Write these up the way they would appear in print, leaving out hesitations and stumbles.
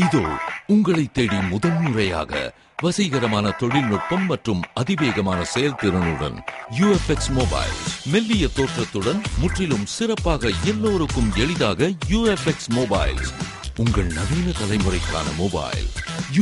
இதோ உங்களை தேடி முதன்முறையாக வசீகரமான தொழில்நுட்பம் மற்றும் அதிவேகமான செயல்திறனுடன் UFX மொபைல். மெல்லிய தோற்றத்துடன் முற்றிலும் சிறப்பாக எல்லோருக்கும் எளிதாக UFX மொபைல். உங்கள் நவீன தலைமுறைக்கான mobile.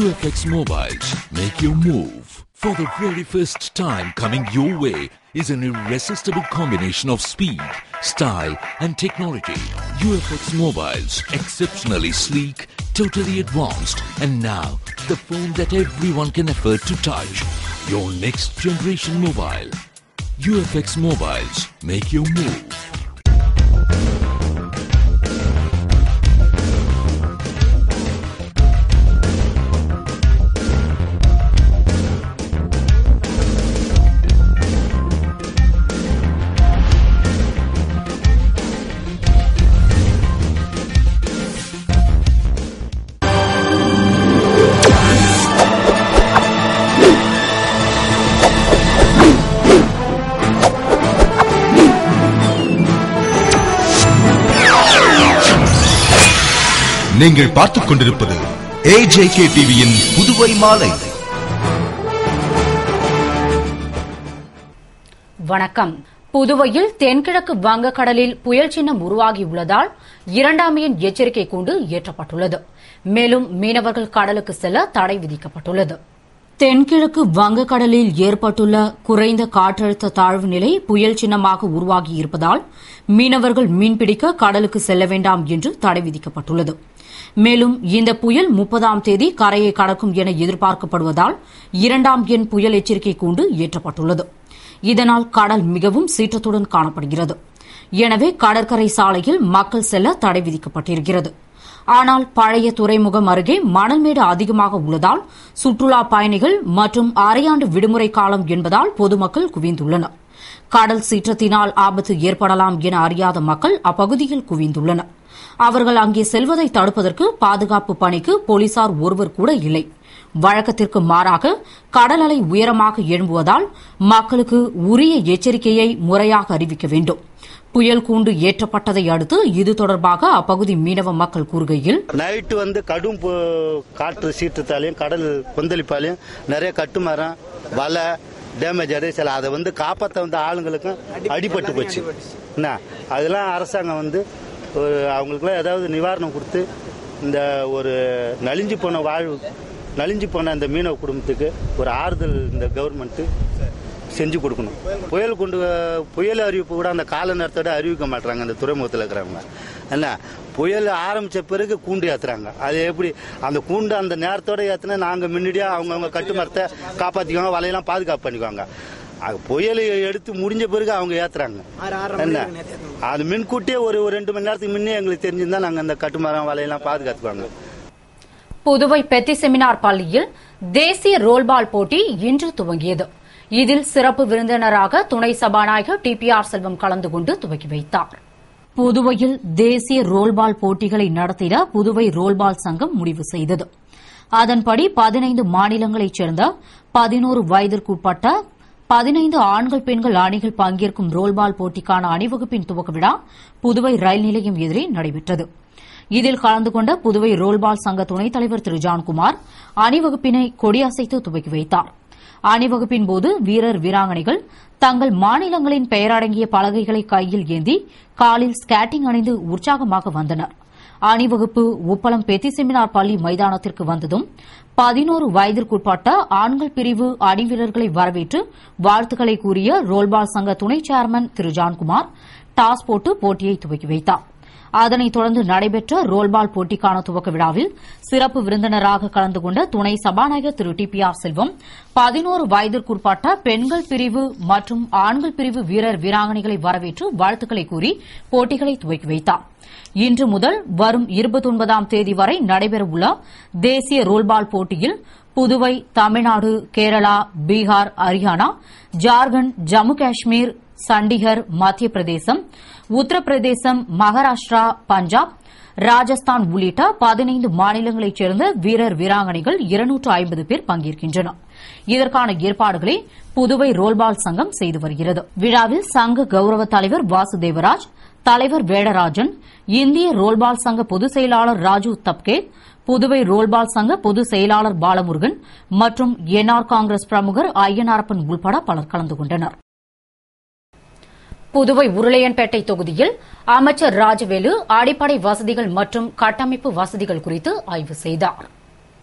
UFX Mobiles. Make your move. For the very first time coming your way is an irresistible combination of speed, style and technology. UFX Mobiles. Exceptionally sleek, totally advanced, and now the phone that everyone can afford to touch. Your next generation mobile. UFX Mobiles. Make your move. நீங்கள் பார்த்துக் கொண்டிருப்பது AJK டிவியின் புதுவை மாலை. வணக்கம். புதுவையில் தென்கிழக்கு வங்கக்கடலில் புயல் சின்னம் உருவாகியுள்ளதால் இரண்டாம் எண் எச்சரிக்கை கூண்டு ஏற்றப்பட்டுள்ளது. மேலும் மீனவர்கள் கடலுக்கு செல்ல தடை விதிக்கப்பட்டுள்ளது. தென்கிழக்கு வங்கக்கடலில் ஏற்பட்டுள்ள குறைந்த காற்றழுத்த தாழ்வு நிலை புயல் சின்னமாக உருவாகியிருப்பதால் மீனவர்கள் மீன்பிடிக்க கடலுக்கு செல்ல வேண்டாம் என்று தடை விதிக்கப்பட்டுள்ளது. மேலும் இந்த புயல் 30ஆம் தேதி கரையை கடக்கும் என எதிர்பார்க்கப்படுவதால் இரண்டாம் எண் புயல் எச்சரிக்கை கூண்டு ஏற்றப்பட்டுள்ளது. இதனால் கடல் மிகவும் சீற்றத்துடன் காணப்படுகிறது. எனவே கடற்கரை சாலையில் மக்கள் செல்ல தடை விதிக்கப்பட்டிருக்கிறது. ஆனால் பழைய துறைமுகம் அருகே மணல்மேடு அதிகமாக உள்ளதால் சுற்றுலா பயணிகள் மற்றும் அரையாண்டு விடுமுறை காலம் என்பதால் பொதுமக்கள் குவிந்துள்ளனர். கடல் சீற்றத்தினால் ஆபத்து ஏற்படலாம் என அறியாத மக்கள் அப்பகுதியில் குவிந்துள்ளனர். அவர்கள் அங்கே செல்வதை தடுப்பதற்கு பாதுகாப்பு பணிக்கு போலீசார் ஒருவர் கூட இல்லை. வழக்கத்திற்கு மாறாக கடல் அலை உயரமாக எழும்புவதால் மக்களுக்கு உரிய எச்சரிக்கையை முறையாக அறிவிக்க வேண்டும். புயல் கூண்டு ஏற்றப்பட்டதை அடுத்து இது தொடர்பாக அப்பகுதி மீனவ மக்கள் கூறுகையில், நைட்டு கடும் காற்று சீற்றத்தாலையும் கடல் கொந்தளிப்பாலையும் நிறைய கட்டுமரம் வலை டேமேஜ் ஆகுது. சில அதை காப்பாற்ற ஆளுங்களுக்கும் அடிபட்டு போச்சு. அதெல்லாம் அரசாங்கம் அவங்களுக்குலாம் ஏதாவது நிவாரணம் கொடுத்து இந்த ஒரு நலிஞ்சு போன அந்த மீனவ குடும்பத்துக்கு ஒரு ஆறுதல் இந்த கவர்மெண்ட் செஞ்சு கொடுக்கணும். புயல் அறிவிப்பு கூட அந்த கால நேரத்தோட அறிவிக்க மாட்டாங்க. அந்த துறைமுகத்தில் இருக்கிறவங்க என்ன புயல் ஆரம்பிச்ச பிறகு கூண்டு ஏத்துறாங்க. அது எப்படி அந்த கூண்டு அந்த நேரத்தோட ஏத்துனா நாங்க முன்னாடியே அவங்க கட்டுமரத்தை காப்பாத்திக்குவாங்க, வலையெல்லாம் பாதுகாப்பு பண்ணிக்குவாங்க. புயல் எடுத்து முடிஞ்ச பிறகு அவங்க ஏத்துறாங்க. என்ன அது முன்கூட்டியே ஒரு 2 மணி நேரத்துக்கு முன்னே எங்களுக்கு தெரிஞ்சிருந்தா நாங்க அந்த கட்டுமரம் வலையெல்லாம் பாதுகாத்துக்குவாங்க. புதுவை பெத்தி செமினார் பள்ளியில் தேசிய ரோல்பால் போட்டி இன்று துவங்கியது. இதில் சிறப்பு விருந்தினராக துணை சபாநாயகர் TPR செல்வம் கலந்து கொண்டு துவக்கி வைத்தார். புதுவையில் தேசிய ரோல்பால் போட்டிகளை நடத்திட புதுவை ரோல்பால் சங்கம் முடிவு செய்தது. அதன்படி 15 மாநிலங்களைச் சேர்ந்த 11 வயதிற்குட்பட்ட 15 ஆண்கள் பெண்கள் அணிகள் பங்கேற்கும் ரோல்பால் போட்டிக்கான அணிவகுப்பின் துவக்க விழா புதுவை ரயில் நிலையம் எதிரே நடைபெற்றது. இதில் கலந்து கொண்ட புதுவை ரோல்பால் சங்க துணைத் தலைவர் திரு ஜான்குமார் அணிவகுப்பினை கொடியசைத்து துவக்கி வைத்தார். அணிவகுப்பின் போது வீரர் வீராங்கனைகள் தங்கள் மாநிலங்களின் பெயரடங்கிய பலகைகளை கையில் ஏந்தி காலில் ஸ்கேட்டிங் அணிந்து உற்சாகமாக வந்தனர். அணிவகுப்பு உப்பளம் பெத்தி செமினார் பள்ளி மைதானத்திற்கு வந்ததும் 11 வயதிற்குட்பட்ட ஆண்கள் பிரிவு அணி வீரர்களை வரவேற்று வாழ்த்துக்களை கூறிய ரோல்பால் சங்க துணை சேர்மன் திரு ஜான்குமார் டாஸ் போட்டு போட்டியை துவக்கி வைத்தார். அதனைத் தொடர்ந்து நடைபெற்ற ரோல்பால் போட்டிக்கான துவக்க விழாவில் சிறப்பு விருந்தினராக கலந்து கொண்ட துணை சபாநாயகர் திரு TPR செல்வம் 11 வயதிற்குட்பட்ட பெண்கள் பிரிவு மற்றும் ஆண்கள் பிரிவு வீரர் வீராங்கனைகளை வரவேற்று வாழ்த்துக்களை கூறி போட்டிகளை துவக்கி வைத்தார். இன்று முதல் வரும் 29ஆம் தேதி வரை நடைபெறவுள்ள தேசிய ரோல்பால் போட்டியில் புதுவை, தமிழ்நாடு, கேரளா, பீகார், ஹரியானா, ஜார்க்கண்ட், ஜம்மு காஷ்மீர், சண்டிகர், மத்திய பிரதேசம், உத்தரப்பிரதேசம், மகாராஷ்டிரா, பஞ்சாப், ராஜஸ்தான் உள்ளிட்ட 15 மாநிலங்களைச் சேர்ந்த வீரர் வீராங்கனைகள் 250 பேர் பங்கேற்கின்றனர். இதற்கான ஏற்பாடுகளை புதுவை ரோல்பால் சங்கம் செய்து வருகிறது. விழாவில் சங்க கௌரவ தலைவர் வாசுதேவராஜ், தலைவர் வேடராஜன், இந்திய ரோல்பால் சங்க பொதுச் செயலாளர் ராஜு தப்கே, புதுவை ரோல்பால் சங்க பொதுச் செயலாளர் பாலமுருகன் மற்றும் என்ஆர் காங்கிரஸ் பிரமுகர் ஐயனாரப்பன் உள்பட பலர் கலந்து கொண்டனர். புதுவை உருளையன்பேட்டை தொகுதியில் அமைச்சர் ராஜவேலு அடிப்படை வசதிகள் மற்றும் கட்டமைப்பு வசதிகள் குறித்து ஆய்வு செய்தார்.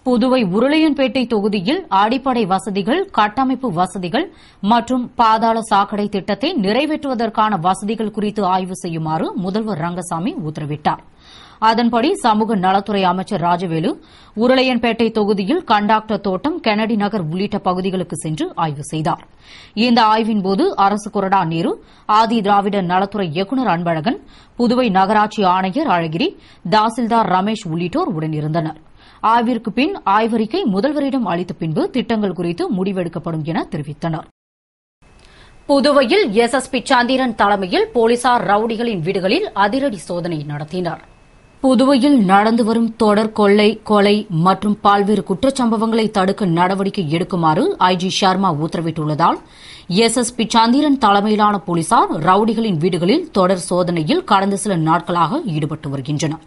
புதுவை உருளையன்பேட்டை தொகுதியில் அடிப்படை வசதிகள், கட்டமைப்பு வசதிகள் மற்றும் பாதாள சாக்கடை திட்டத்தை நிறைவேற்றுவதற்கான வசதிகள் குறித்து ஆய்வு செய்யுமாறு முதல்வர் ரங்கசாமி உத்தரவிட்டார். அதன்படி சமூக நலத்துறை அமைச்சர் ராஜவேலு உருளையன்பேட்டை தொகுதியில் கண்டாக்டர் தோட்டம், கெனடி நகர் உள்ளிட்ட பகுதிகளுக்கு சென்று ஆய்வு செய்தார். இந்த ஆய்வின்போது அரசு கொறடா நேரு, ஆதி திராவிட நலத்துறை இயக்குநர் அன்பழகன், புதுவை நகராட்சி ஆணையர் அழகிரி, தாசில்தார் ரமேஷ் உள்ளிட்டோர் உடனிருந்தனர். ஆய்விற்கு பின் ஆய்வறிக்கை முதல்வரிடம் அளித்த பின்பு திட்டங்கள் குறித்து முடிவெடுக்கப்படும் என தெரிவித்தனர். புதுவையில் எஸ்எஸ்பி சந்திரன் தலைமையில் போலீசார் ரவுடிகளின் வீடுகளில் அதிரடி சோதனை நடத்தினர். புதுவையில் நடந்து வரும் தொடர் கொள்ளை, கொலை மற்றும் பல்வேறு குற்றச்சம்பவங்களை தடுக்க நடவடிக்கை எடுக்குமாறு ஐஜி சர்மா உத்தரவிட்டுள்ளதால் எஸ்எஸ்பி சந்திரன் தலைமையிலான போலீசார் ரவுடிகளின் வீடுகளில் தொடர் சோதனையில் கடந்த சில நாட்களாக ஈடுபட்டு வருகின்றனர்.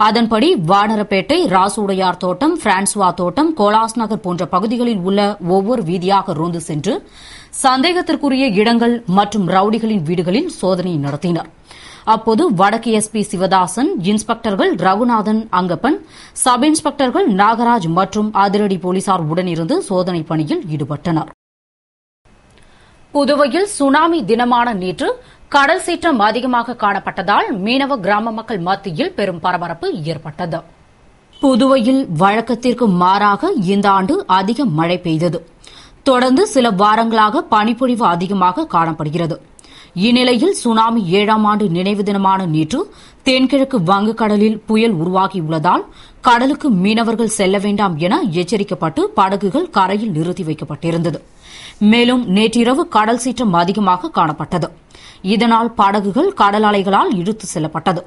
அதன்படி வானரப்பேட்டை, ராசுடையார் தோட்டம், பிரான்சுவா தோட்டம், கோலாஸ் நகர் போன்ற பகுதிகளில் உள்ள ஒவ்வொரு வீதியாக ரோந்து சென்று சந்தேகத்திற்குரிய இடங்கள் மற்றும் ரவுடிகளின் வீடுகளில் சோதனை நடத்தினர். அப்போது வடக்கு எஸ்பி சிவதாசன், இன்ஸ்பெக்டர்கள் ரகுநாதன், அங்கப்பன், சப் இன்ஸ்பெக்டர்கள் நாகராஜ் மற்றும் அதிரடி போலீசார் உடனிருந்து சோதனை பணியில் ஈடுபட்டனர். புதுவையில் சுனாமி தினமான நேற்று கடல் சீற்றம் அதிகமாக காணப்பட்டதால் மீனவ கிராம மக்கள் மத்தியில் பெரும் பரபரப்பு ஏற்பட்டது. புதுவையில் வழக்கத்திற்கு மாறாக இந்த ஆண்டு அதிக மழை பெய்தது. தொடர்ந்து சில வாரங்களாக பனிப்பொழிவு அதிகமாக காணப்படுகிறது. இந்நிலையில் சுனாமி 7ஆம் ஆண்டு நினைவு தினமான நேற்று தென்கிழக்கு வங்கக்கடலில் புயல் உருவாகியுள்ளதால் கடலுக்கு மீனவர்கள் செல்ல வேண்டாம் என எச்சரிக்கப்பட்டு படகுகள் கரையில் நிறுத்தி வைக்கப்பட்டிருந்தது. மேலும் நேற்றிரவு கடல் சீற்றம் அதிகமாக காணப்பட்டது. இதனால் படகுகள் கடல் அலைகளால் இழுத்து செல்லப்பட்டது.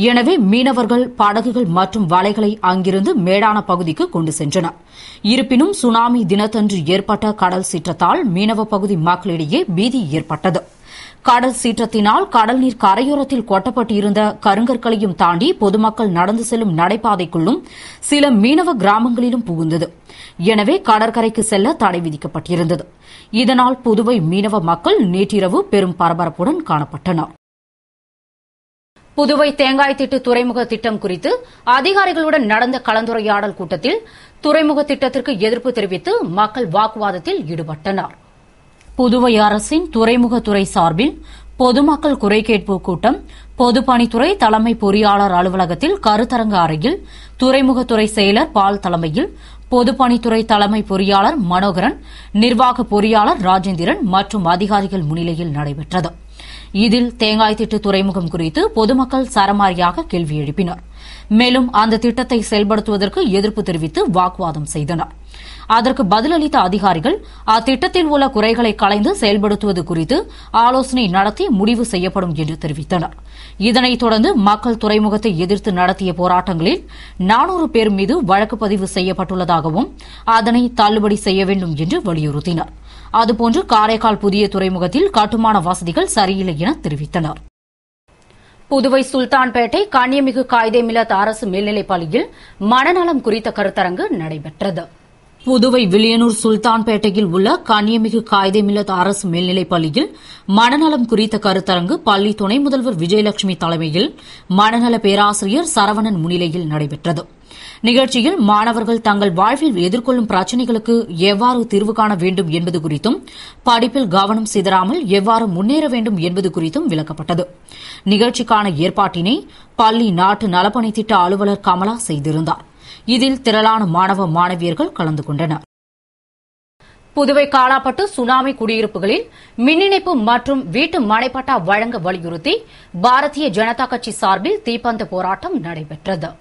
எனவே மீனவர்கள் படகுகள் மற்றும் வலைகளை அங்கிருந்து மேடான பகுதிக்கு கொண்டு சென்றனர். இருப்பினும் சுனாமி தினத்தன்று ஏற்பட்ட கடல் சீற்றத்தால் மீனவ பகுதி மக்களிடையே பீதி ஏற்பட்டது. கடல் சீற்றத்தினால் கடல் நீர் கரையோரத்தில் கொட்டப்பட்டு இருந்த கருங்கற்களையும் தாண்டி பொதுமக்கள் நடந்து செல்லும் நடைபாதைக்குள்ளும் சில மீனவ கிராமங்களிலும் புகுந்தது. எனவே கடற்கரைக்கு செல்ல தடை விதிக்கப்பட்டிருந்தது. இதனால் புதுவை மீனவ மக்கள் நேற்றிரவு பெரும் பரபரப்புடன் காணப்பட்டனர். புதுவை தேங்காய் திட்டு துறைமுக திட்டம் குறித்து அதிகாரிகளுடன் நடந்த கலந்துரையாடல் கூட்டத்தில் துறைமுக திட்டத்திற்கு எதிர்ப்பு தெரிவித்து மக்கள் வாக்குவாதத்தில் ஈடுபட்டனர். புதுவை அரசின் துறைமுகத்துறை சார்பில் பொதுமக்கள் குறை கேட்பு கூட்டம் பொதுப்பணித்துறை தலைமை பொறியாளர் அலுவலகத்தில் கருத்தரங்க அறையில் துறைமுகத்துறை செயலர் பால் தலைமையில் பொதுப்பணித்துறை தலைமை பொறியாளர் மனோகரன், நிர்வாக பொறியாளர் ராஜேந்திரன் மற்றும் அதிகாரிகள் முன்னிலையில் நடைபெற்றது. இதில் தேங்காய் திட்டு துறைமுகம் குறித்து பொதுமக்கள் சரமாரியாக கேள்வி எழுப்பினர். மேலும் அந்த திட்டத்தை செயல்படுத்துவதற்கு எதிர்ப்பு தெரிவித்து வாக்குவாதம் செய்தனர். அதற்கு பதிலளித்த அதிகாரிகள் அத்திட்டத்தில் உள்ள குறைகளை களைந்து செயல்படுத்துவது குறித்து ஆலோசனை நடத்தி முடிவு செய்யப்படும் என்று தெரிவித்தனர். இதனைத் தொடர்ந்து மக்கள் துறைமுகத்தை எதிர்த்து நடத்திய போராட்டங்களில் 400 பேர் மீது வழக்கு பதிவு செய்யப்பட்டுள்ளதாகவும் அதனை தள்ளுபடி செய்ய வேண்டும் என்று வலியுறுத்தினர். அதுபோன்று காரைக்கால் புதிய துறைமுகத்தில் கட்டுமான வசதிகள் சரியில்லை என தெரிவித்தனர். புதுவை சுல்தான்பேட்டை கன்னியமிகு காயிதே மில்லத் அரசு மேல்நிலைப் பள்ளியில் மனநலம் குறித்த கருத்தரங்கு நடைபெற்றது. புதுவை வில்லியனூர் சுல்தான்பேட்டையில் உள்ள கன்னியமிகு காயிதே மில்லத் அரசு மேல்நிலைப் பள்ளியில் மனநலம் குறித்த கருத்தரங்கு பள்ளி துணை முதல்வர் விஜயலட்சுமி தலைமையில் மனநல பேராசிரியர் சரவணன் முன்னிலையில் நடைபெற்றது. நிகழ்ச்சியில் மாணவர்கள் தங்கள் வாழ்வில் எதிர்கொள்ளும் பிரச்சினைகளுக்கு எவ்வாறு தீர்வு காண வேண்டும் என்பது குறித்தும் படிப்பில் கவனம் சிதறாமல் எவ்வாறு முன்னேற வேண்டும் என்பது குறித்தும் விளக்கப்பட்டது. நிகழ்ச்சிக்கான ஏற்பாட்டினை பள்ளி நாட்டு நலப்பணி திட்ட அலுவலர் கமலா செய்திருந்தார். இதில் திரளான மாணவ மாணவியர்கள் கலந்து கொண்டனர். புதுவை காலாப்பட்டு சுனாமி குடியிருப்புகளில் மின் இணைப்பு மற்றும் வீட்டு மனைப்பட்டா வழங்க வலியுறுத்தி பாரதிய ஜனதா கட்சி சார்பில் தீப்பந்த போராட்டம் நடைபெற்றது.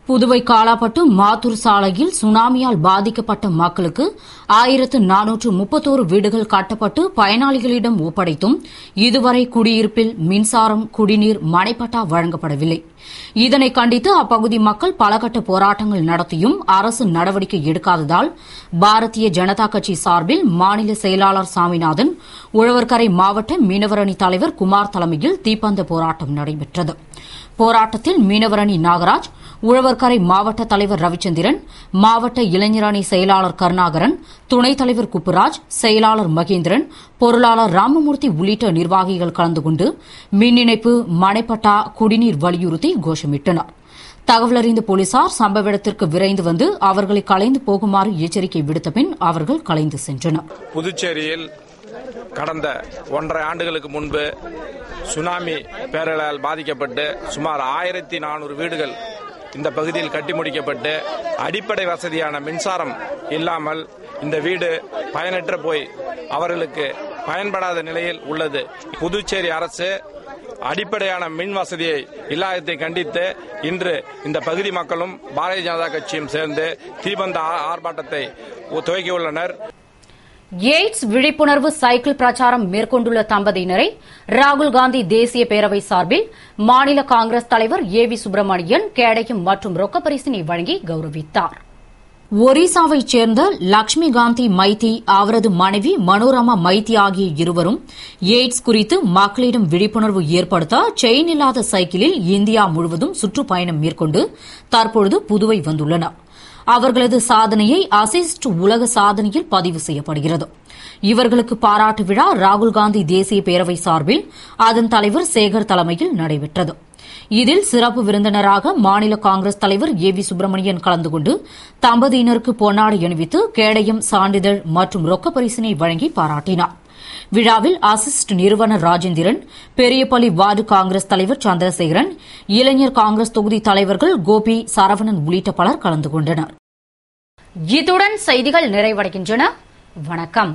புதுவை காலாப்பட்டு மாத்தூர் சாலையில் சுனாமியால் பாதிக்கப்பட்ட மக்களுக்கு 1431 வீடுகள் கட்டப்பட்டு பயனாளிகளிடம் ஒப்படைத்தும் இதுவரை குடியிருப்பில் மின்சாரம், குடிநீர், மனைப்பட்டா வழங்கப்படவில்லை. இதனை கண்டித்து அப்பகுதி மக்கள் பலகட்ட போராட்டங்கள் நடத்தியும் அரசு நடவடிக்கை எடுக்காததால் பாரதிய ஜனதா கட்சி சார்பில் மாநில செயலாளர் சாமிநாதன், உழவர்கரை மாவட்ட மீனவரணி தலைவர் குமார் தலைமையில் தீப்பந்த போராட்டம் நடைபெற்றது. போராட்டத்தில் மீனவரணி நாகராஜ், உழவர்கரை மாவட்ட தலைவர் ரவிச்சந்திரன், மாவட்ட இளைஞரணி செயலாளர் கருணாகரன், துணைத் தலைவர் குப்புராஜ், செயலாளர் மகேந்திரன், பொருளாளர் ராமமூர்த்தி உள்ளிட்ட நிர்வாகிகள் கலந்து கொண்டு மின் இணைப்பு, மனைப்பட்டா, குடிநீர் வலியுறுத்தி கோஷமிட்டனர். தகவலறிந்த போலீசார் சம்பவ இடத்திற்கு விரைந்து வந்து அவர்களை கலைந்து போகுமாறு எச்சரிக்கை விடுத்த பின் அவர்கள் கலைந்து சென்றனர். புதுச்சேரியில் கடந்த 1.5 ஆண்டுகளுக்கு முன்பு சுனாமி பேரலால் பாதிக்கப்பட்டு சுமார் 1400 வீடுகள் இந்த பகுதியில் கட்டி முடிக்கப்பட்டு அடிப்படை வசதியான மின்சாரம் இல்லாமல் இந்த வீடு பயனற்ற போய் அவர்களுக்கு பயன்படாத நிலையில் உள்ளது. புதுச்சேரி அரசு அடிப்படையான மின் வசதியை இல்லாததை கண்டித்து இன்று இந்த பகுதி மக்களும் பாரதிய ஜனதா கட்சியும் சேர்ந்து தீபந்த ஆர்ப்பாட்டத்தை துவக்கியுள்ளனர். எய்ட்ஸ் விழிப்புணர்வு சைக்கிள் பிரச்சாரம் மேற்கொண்டுள்ள தம்பதியினரை ராகுல் காந்தி தேசிய பேரவை சார்பில் மாநில காங்கிரஸ் தலைவர் ஏவி சுப்பிரமணியன் கேடயம் மற்றும் ரொக்கப்பரிசினை வழங்கி கௌரவித்தார். ஒரிசாவைச் சேர்ந்த லட்சுமி காந்தி மைத்தி, அவரது மனைவி மனோரமா மைத்தி ஆகிய இருவரும் எய்ட்ஸ் குறித்து மக்களிடம் விழிப்புணர்வு ஏற்படுத்த செயின் இல்லாத சைக்கிளில் இந்தியா முழுவதும் சுற்றுப்பயணம் மேற்கொண்டு தற்பொழுது புதுவை வந்துள்ளனர். அவர்களது சாதனையை அசிஸ்ட் உலக சாதனையில் பதிவு செய்யப்படுகிறது. இவர்களுக்கு பாராட்டு விழா ராகுல் காந்தி தேசிய பேரவை சார்பில் அதன் தலைவர் சேகர் தலைமையில் நடைபெற்றது. இதில் சிறப்பு விருந்தினராக மாநில காங்கிரஸ் தலைவர் ஏவி சுப்பிரமணியன் கலந்து கொண்டு தம்பதியினருக்கு பொன்னாடை அணிவித்து கேடயம், சான்றிதழ் மற்றும் ரொக்கப்பரிசினை வழங்கி பாராட்டினார். விழாவில் அசிஸ்ட் நிறுவனர் ராஜேந்திரன், பெரியப்பள்ளி வார்டு காங்கிரஸ் தலைவர் சந்திரசேகரன், இளைஞர் காங்கிரஸ் தொகுதி தலைவர்கள் கோபி, சரவணன் உள்ளிட்ட பலர் கலந்து கொண்டனர். இத்துடன் செய்திகள் நிறைவடைகின்றன. வணக்கம்.